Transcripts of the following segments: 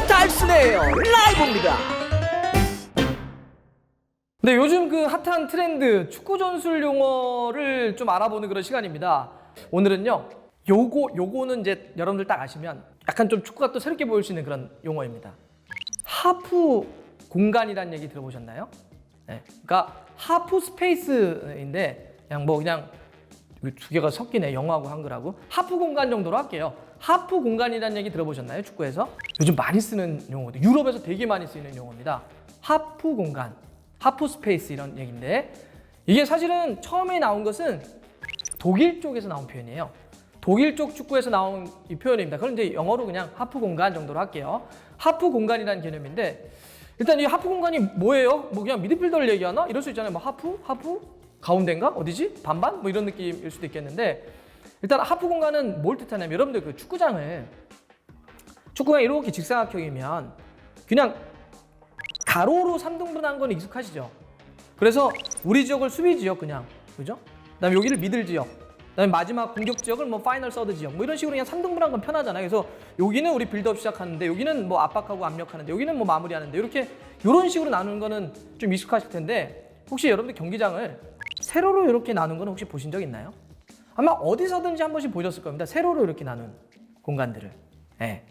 달순의 라이브입니다. 네, 요즘 그 핫한 트렌드 축구 전술 용어를 좀 알아보는 그런 시간입니다. 오늘은요, 요거는 이제 여러분들 딱 아시면 약간 좀 축구가 또 새롭게 보일 수 있는 그런 용어입니다. 하프 공간이라는 얘기 들어보셨나요? 네, 그러니까 하프 스페이스인데 그냥 두 개가 섞이네, 영어하고 한글하고. 하프 공간 정도로 할게요. 하프 공간이라는 얘기 들어보셨나요? 축구에서 요즘 많이 쓰는 용어도, 유럽에서 되게 많이 쓰이는 용어입니다. 하프 공간, 하프 스페이스 이런 얘기인데, 이게 사실은 처음에 나온 것은 독일 쪽에서 나온 표현이에요. 독일 쪽 축구에서 나온 이 표현입니다. 그럼 이제 영어로 그냥 하프 공간 정도로 할게요. 하프 공간이라는 개념인데, 일단 이 하프 공간이 뭐예요? 뭐 그냥 미드필더를 얘기하나? 이럴 수 있잖아요. 뭐 하프? 가운데인가? 어디지? 반반? 뭐 이런 느낌일 수도 있겠는데, 일단 하프 공간은 뭘 뜻하냐면, 여러분들 그 축구가 이렇게 직사각형이면 그냥 가로로 3등분한 건 익숙하시죠? 그래서 우리 지역을 수비 지역, 그냥, 그죠? 그다음에 여기를 미들 지역, 그다음에 마지막 공격 지역을 뭐 파이널 서드 지역, 뭐 이런 식으로 그냥 3등분한 건 편하잖아요. 그래서 여기는 우리 빌드업 시작하는데, 여기는 뭐 압박하고 압력하는데, 여기는 뭐 마무리하는데, 이런 식으로 나누는 거는 좀 익숙하실 텐데, 혹시 여러분들 경기장을 세로로 이렇게 나눈 건 혹시 보신 적 있나요? 아마 어디서든지 한 번씩 보셨을 겁니다. 세로로 이렇게 나눈 공간들을. 네.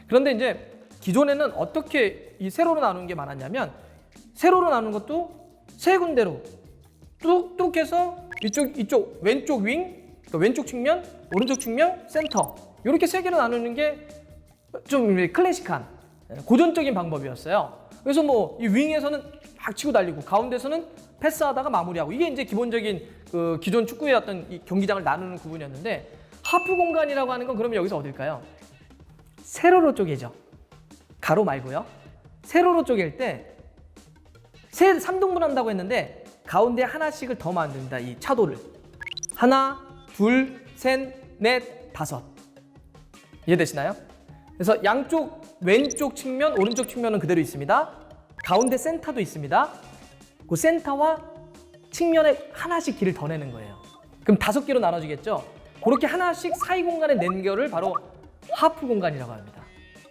그런데 이제 기존에는 어떻게 이 세로로 나누는 게 많았냐면, 세로로 나누는 것도 세 군데로 뚝뚝 해서 이쪽 왼쪽 윙, 그러니까 왼쪽 측면, 오른쪽 측면, 센터, 이렇게 세 개로 나누는 게 좀 클래식한 고전적인 방법이었어요. 그래서 뭐 이 윙에서는 막 치고 달리고, 가운데서는 패스하다가 마무리하고, 이게 이제 기본적인 그 기존 축구의 어떤 이 경기장을 나누는 구분이었는데, 하프 공간이라고 하는 건 그러면 여기서 어딜까요? 세로로 쪼개죠. 가로 말고요. 세로로 쪼갤 때 3등분 한다고 했는데, 가운데 하나씩을 더 만듭니다. 이 차도를. 하나, 둘, 셋, 넷, 다섯. 이해되시나요? 그래서 양쪽 왼쪽 측면, 오른쪽 측면은 그대로 있습니다. 가운데 센터도 있습니다. 그 센터와 측면에 하나씩 길을 더 내는 거예요. 그럼 5개로 나눠지겠죠? 그렇게 하나씩 사이 공간에 낸 거를 바로 하프 공간이라고 합니다.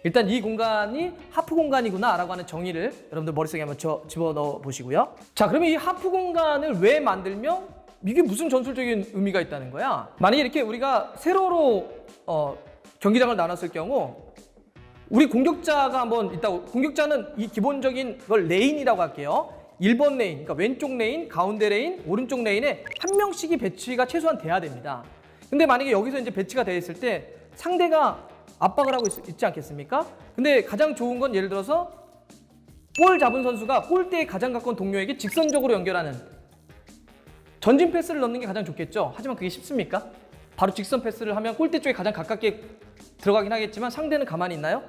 일단 이 공간이 하프 공간이구나 라고 하는 정의를 여러분들 머릿속에 한번 집어넣어 보시고요. 자, 그러면 이 하프 공간을 왜 만들며 이게 무슨 전술적인 의미가 있다는 거야? 만약에 이렇게 우리가 세로로 경기장을 나눴을 경우, 우리 공격자가 한번 있다고, 공격자는 이 기본적인 걸 레인이라고 할게요. 1번 레인, 그러니까 왼쪽 레인, 가운데 레인, 오른쪽 레인에 한 명씩이 배치가 최소한 돼야 됩니다. 근데 만약에 여기서 이제 배치가 되어 있을 때 상대가 압박을 하고 있지 않겠습니까? 근데 가장 좋은 건, 예를 들어서 볼 잡은 선수가 골대에 가장 가까운 동료에게 직선적으로 연결하는 전진 패스를 넣는 게 가장 좋겠죠. 하지만 그게 쉽습니까? 바로 직선 패스를 하면 골대 쪽에 가장 가깝게 들어가긴 하겠지만, 상대는 가만히 있나요?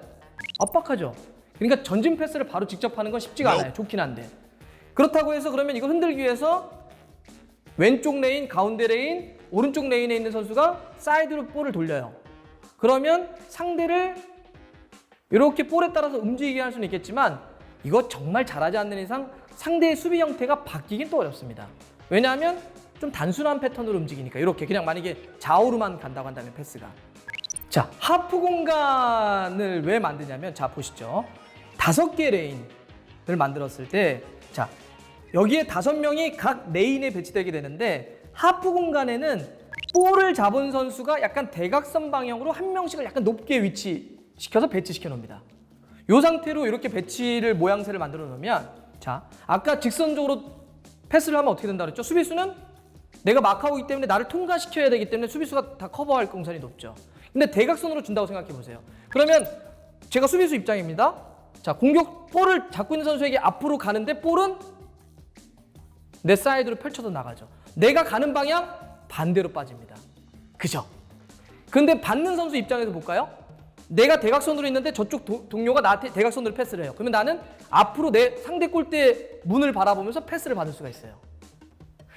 압박하죠. 그러니까 전진 패스를 바로 직접 하는 건 쉽지가 않아요. 좋긴 한데. 그렇다고 해서 그러면 이걸 흔들기 위해서 왼쪽 레인, 가운데 레인, 오른쪽 레인에 있는 선수가 사이드로 볼을 돌려요. 그러면 상대를 이렇게 볼에 따라서 움직이게 할 수는 있겠지만, 이거 정말 잘하지 않는 이상 상대의 수비 형태가 바뀌긴 또 어렵습니다. 왜냐하면 좀 단순한 패턴으로 움직이니까. 이렇게 그냥 만약에 좌우로만 간다고 한다면 패스가. 자, 하프 공간을 왜 만드냐면, 자 보시죠. 5개 레인을 만들었을 때, 자 여기에 5명이 각 레인에 배치되게 되는데, 하프 공간에는 볼을 잡은 선수가 약간 대각선 방향으로 한 명씩을 약간 높게 위치시켜서 배치시켜 놓습니다. 이 상태로 이렇게 배치를 모양새를 만들어 놓으면, 자 아까 직선적으로 패스를 하면 어떻게 된다 그랬죠? 수비수는 내가 마크하고 있기 때문에 나를 통과시켜야 되기 때문에 수비수가 다 커버할 공산이 높죠. 근데 대각선으로 준다고 생각해 보세요. 그러면 제가 수비수 입장입니다. 자, 공격 볼을 잡고 있는 선수에게 앞으로 가는데, 볼은 내 사이드로 펼쳐서 나가죠. 내가 가는 방향 반대로 빠집니다. 그죠? 그런데 받는 선수 입장에서 볼까요? 내가 대각선으로 있는데 저쪽 동료가 나한테 대각선으로 패스를 해요. 그러면 나는 앞으로 내 상대 골대 문을 바라보면서 패스를 받을 수가 있어요.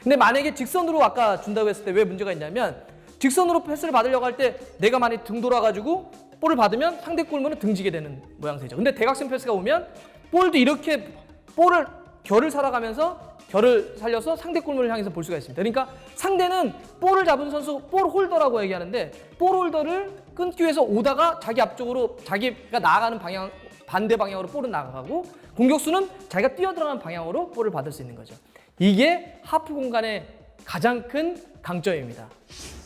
근데 만약에 직선으로 아까 준다고 했을 때 왜 문제가 있냐면, 직선으로 패스를 받으려고 할 때 내가 만약에 등 돌아가지고 볼을 받으면 상대 골문은 등지게 되는 모양새죠. 근데 대각선 패스가 오면 볼도 이렇게 볼을 결을 살아가면서 결을 살려서 상대 골문을 향해서 볼 수가 있습니다. 그러니까 상대는 볼을 잡은 선수, 볼 홀더라고 얘기하는데, 볼 홀더를 끊기 위해서 오다가 자기 앞쪽으로 자기가 나아가는 방향 반대 방향으로 볼은 나가고 공격수는 자기가 뛰어들어가는 방향으로 볼을 받을 수 있는 거죠. 이게 하프 공간의 가장 큰 강점입니다.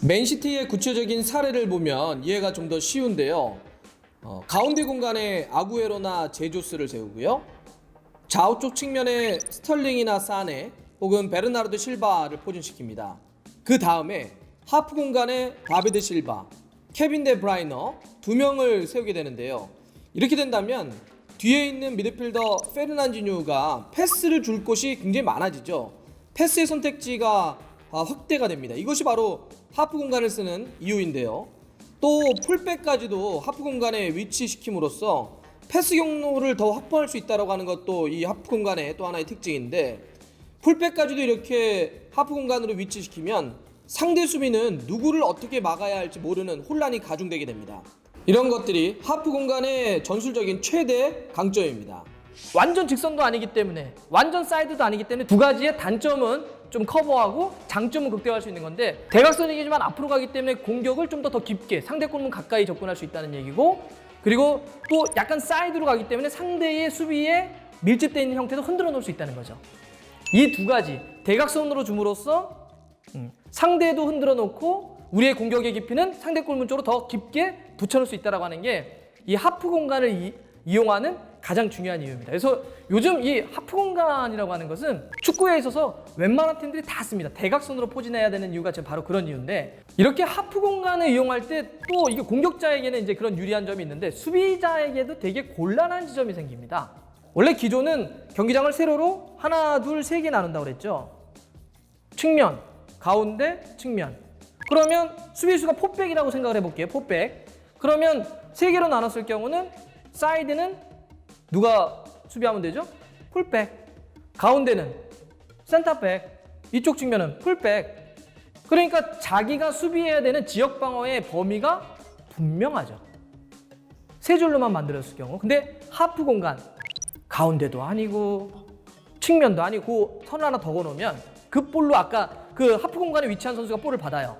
맨시티의 구체적인 사례를 보면 이해가 좀 더 쉬운데요. 가운데 공간에 아구에로나 제조스를 세우고요. 좌우쪽 측면에 스털링이나 사네 혹은 베르나르도 실바를 포진시킵니다. 그 다음에 하프 공간에 다비드 실바, 케빈 데 브라이너 두 명을 세우게 되는데요. 이렇게 된다면 뒤에 있는 미드필더 페르난지뉴가 패스를 줄 곳이 굉장히 많아지죠. 패스의 선택지가 확대가 됩니다. 이것이 바로 하프 공간을 쓰는 이유인데요. 또 풀백까지도 하프 공간에 위치시킴으로써 패스 경로를 더 확보할 수 있다고 하는 것도 이 하프 공간의 또 하나의 특징인데, 풀백까지도 이렇게 하프 공간으로 위치시키면 상대 수비는 누구를 어떻게 막아야 할지 모르는 혼란이 가중되게 됩니다. 이런 것들이 하프 공간의 전술적인 최대 강점입니다. 완전 직선도 아니기 때문에, 완전 사이드도 아니기 때문에 두 가지의 단점은 좀 커버하고 장점은 극대화할 수 있는 건데, 대각선이지만 앞으로 가기 때문에 공격을 좀 더 깊게 상대 골문 가까이 접근할 수 있다는 얘기고, 그리고 또 약간 사이드로 가기 때문에 상대의 수비에 밀집되어 있는 형태도 흔들어 놓을 수 있다는 거죠. 이 두 가지 대각선으로 줌으로써 상대도 흔들어 놓고 우리의 공격의 깊이는 상대 골문 쪽으로 더 깊게 붙여놓을 수 있다는 하는 게 이 하프 공간을 이용하는 가장 중요한 이유입니다. 그래서 요즘 이 하프 공간이라고 하는 것은 축구에 있어서 웬만한 팀들이 다 씁니다. 대각선으로 포진해야 되는 이유가 지금 바로 그런 이유인데, 이렇게 하프 공간을 이용할 때 또 이게 공격자에게는 이제 그런 유리한 점이 있는데 수비자에게도 되게 곤란한 지점이 생깁니다. 원래 기존은 경기장을 세로로 하나, 둘, 세 개 나눈다고 그랬죠. 측면, 가운데, 측면. 그러면 수비수가 포백이라고 생각을 해볼게요. 포백. 그러면 세 개로 나눴을 경우는 사이드는 누가 수비하면 되죠? 풀백. 가운데는 센터백. 이쪽 측면은 풀백. 그러니까 자기가 수비해야 되는 지역 방어의 범위가 분명하죠. 세 줄로만 만들었을 경우. 근데 하프 공간, 가운데도 아니고 측면도 아니고 선 하나 더 걸어놓으면 그 볼로 아까 그 하프 공간에 위치한 선수가 볼을 받아요.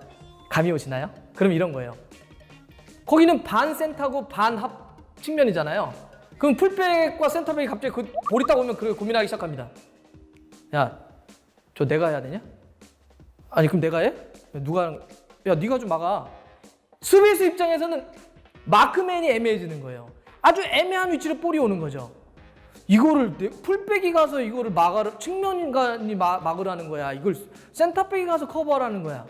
감이 오시나요? 그럼 이런 거예요. 거기는 반 센터고 반 합 측면이잖아요. 그럼 풀백과 센터백이 갑자기 그 볼이 딱 오면 그걸 고민하기 시작합니다. 야, 저 내가 해야 되냐? 아니 그럼 내가 해? 누가? 야, 네가 좀 막아. 수비수 입장에서는 마크맨이 애매해지는 거예요. 아주 애매한 위치로 볼이 오는 거죠. 이거를 풀백이 가서 이거를 막으라, 측면인간이 막으라는 거야. 이걸 센터백이 가서 커버하라는 거야.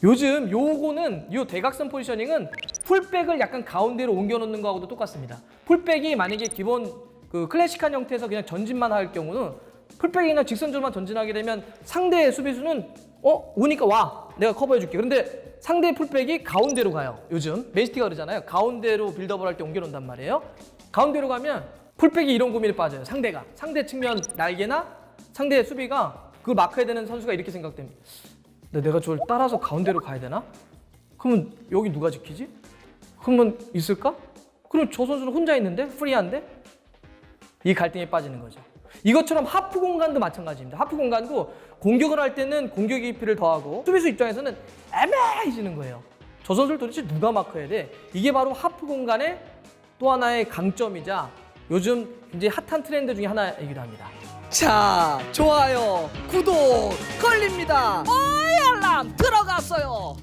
요즘 요거는 요 대각선 포지셔닝은 풀백을 약간 가운데로 옮겨 놓는 거하고도 똑같습니다. 풀백이 만약에 기본 그 클래식한 형태에서 그냥 전진만 할 경우는 풀백이나 직선적으로만 전진하게 되면 상대의 수비수는 오니까 와, 내가 커버해 줄게. 그런데 상대의 풀백이 가운데로 가요. 요즘 맨시티가 그러잖아요. 가운데로 빌드업을 할 때 옮겨 놓는단 말이에요. 가운데로 가면 풀백이 이런 고민에 빠져요. 상대 측면 날개나 상대의 수비가 그걸 마크해야 되는 선수가 이렇게 생각됩니다. 내가 저걸 따라서 가운데로 가야 되나? 그러면 여기 누가 지키지? 그러면 있을까? 그럼 저 선수는 혼자 있는데? 프리한데? 이 갈등에 빠지는 거죠. 이것처럼 하프 공간도 마찬가지입니다. 하프 공간도 공격을 할 때는 공격의 깊이를 더하고 수비수 입장에서는 애매해지는 거예요. 저 선수를 도대체 누가 마크해야 돼? 이게 바로 하프 공간의 또 하나의 강점이자 요즘 굉장히 핫한 트렌드 중에 하나이기도 합니다. 자, 좋아요, 구독 걸립니다. 알람 들어갔어요.